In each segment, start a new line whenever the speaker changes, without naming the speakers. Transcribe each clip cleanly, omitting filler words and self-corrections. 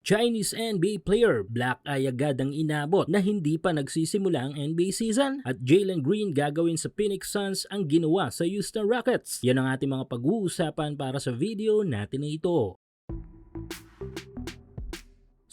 Chinese NBA player Black Eye agad ang inabot na hindi pa nagsisimula ang NBA season at Jalen Green gagawin sa Phoenix Suns ang ginawa sa Houston Rockets. Yan ang ating mga pag-uusapan para sa video natin na ito.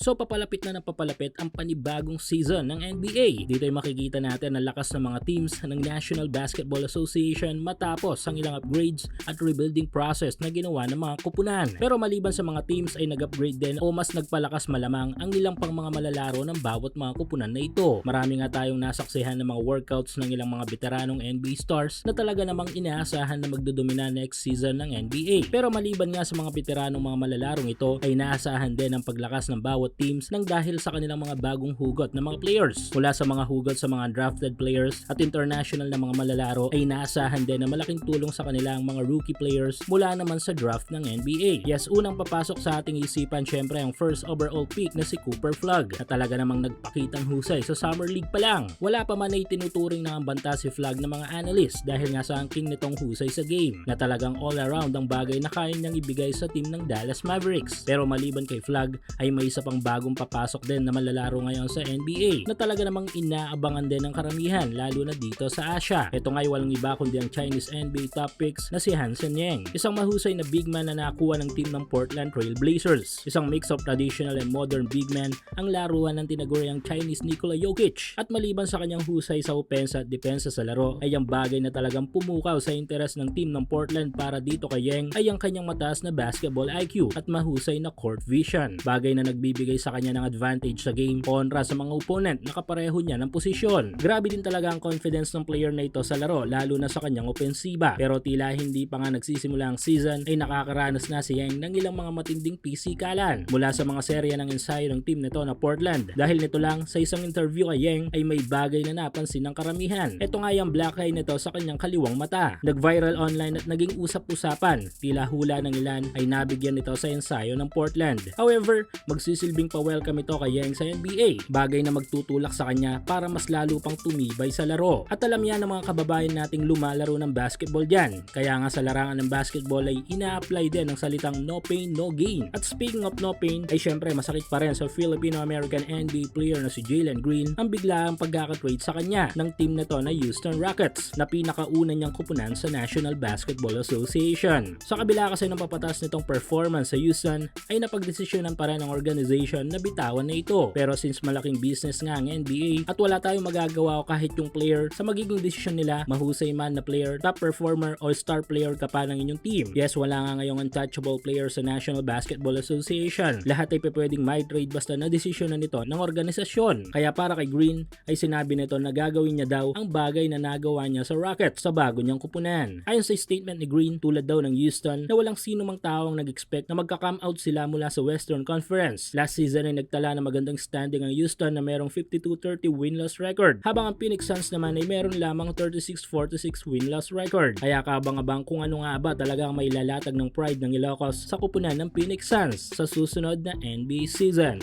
So papalapit na papalapit ang panibagong season ng NBA. Dito ay makikita natin ang lakas ng mga teams ng National Basketball Association matapos ang ilang upgrades at rebuilding process na ginawa ng mga kupunan. Pero maliban sa mga teams ay nag-upgrade din o mas nagpalakas malamang ang ilang pang mga malalaro ng bawat mga kupunan na ito. Marami nga tayong nasaksihan ng mga workouts ng ilang mga veteranong NBA stars na talaga namang inaasahan na magdodomina next season ng NBA. Pero maliban nga sa mga veteranong mga malalarong ito ay naasahan din ang paglakas ng bawat teams nang dahil sa kanilang mga bagong hugot ng mga players. Mula sa mga hugot sa mga drafted players at international na mga malalaro ay naasahan din na malaking tulong sa kanilang mga rookie players mula naman sa draft ng NBA. Yes, unang papasok sa ating isipan syempre ang first overall pick na si Cooper Flagg na talaga namang nagpakitang husay sa Summer League pa lang. Wala pa man ay tinuturing na ang banta si Flagg ng mga analyst dahil nga sa angking nitong husay sa game na talagang all around ang bagay na kaya niyang ibigay sa team ng Dallas Mavericks. Pero maliban kay Flagg ay may isa pang bagong papasok din na malalaro ngayon sa NBA na talaga namang inaabangan din ng karamihan lalo na dito sa Asia. Ito nga'y walang iba kundi ang Chinese NBA top picks na si Hansen Yang. Isang mahusay na big man na nakuha ng team ng Portland Trail Blazers. Isang mix of traditional and modern big man ang laruan ng tinaguriang Chinese Nikola Jokic. At maliban sa kanyang husay sa opensa at depensa sa laro ay ang bagay na talagang pumukaw sa interes ng team ng Portland para dito kay Yang ay ang kanyang mataas na basketball IQ at mahusay na court vision. Bagay na nagbibigay sa kanya ng advantage sa game kontra sa mga opponent na kapareho niya ng posisyon. Grabe din talaga ang confidence ng player na ito sa laro lalo na sa kanyang opensiba. Pero tila hindi pa nga nagsisimula ang season ay nakakaranas na si Yang ng ilang mga matinding pisikalan mula sa mga serya ng ensayo ng team nito na Portland. Dahil nito lang sa isang interview kay Yang ay may bagay na napansin ng karamihan. Ito nga yung black eye nito sa kanyang kaliwang mata. Nag-viral online at naging usap-usapan. Tila hula ng ilan ay nabigyan nito sa ensayo ng Portland. However, magsisilbing pa-welcome ito kay Yang sa NBA. Bagay na magtutulak sa kanya para mas lalo pang tumibay sa laro. At alam yan ng mga kababayan nating lumalaro ng basketball dyan. Kaya nga sa larangan ng basketball ay ina-apply din ang salitang no pain, no gain. At speaking of no pain ay syempre masakit pa rin sa Filipino-American NBA player na si Jalen Green ang biglaang pagkakatrade sa kanya ng team na to na Houston Rockets na pinakauna niyang kupunan sa National Basketball Association. Sa kabila kasi ng papatas nitong performance sa Houston ay napagdesisyonan pa rin ng organization na bitawan na ito. Pero since malaking business nga ang NBA at wala tayong magagawa o kahit yung player sa magiging desisyon nila, mahusay man na player, top performer o star player ka pa ng inyong team. Yes, wala nga ngayong untouchable player sa National Basketball Association. Lahat ay pwedeng may trade basta na desisyon na nito ng organisasyon. Kaya para kay Green ay sinabi nito na gagawin niya daw ang bagay na nagawa niya sa Rockets sa bago niyang kupunan. Ayon sa statement ni Green, tulad daw ng Houston na walang sino mang tao ang nag-expect na magka-come out sila mula sa Western Conference. Last season ay nagtala na magandang standing ang Houston na merong 52-30 win-loss record, habang ang Phoenix Suns naman ay meron lamang 36-46 win-loss record. Kaya kabang-abang kung ano nga ba talagang may lalatag ng pride ng Ilocos sa kupunan ng Phoenix Suns sa susunod na NBA season.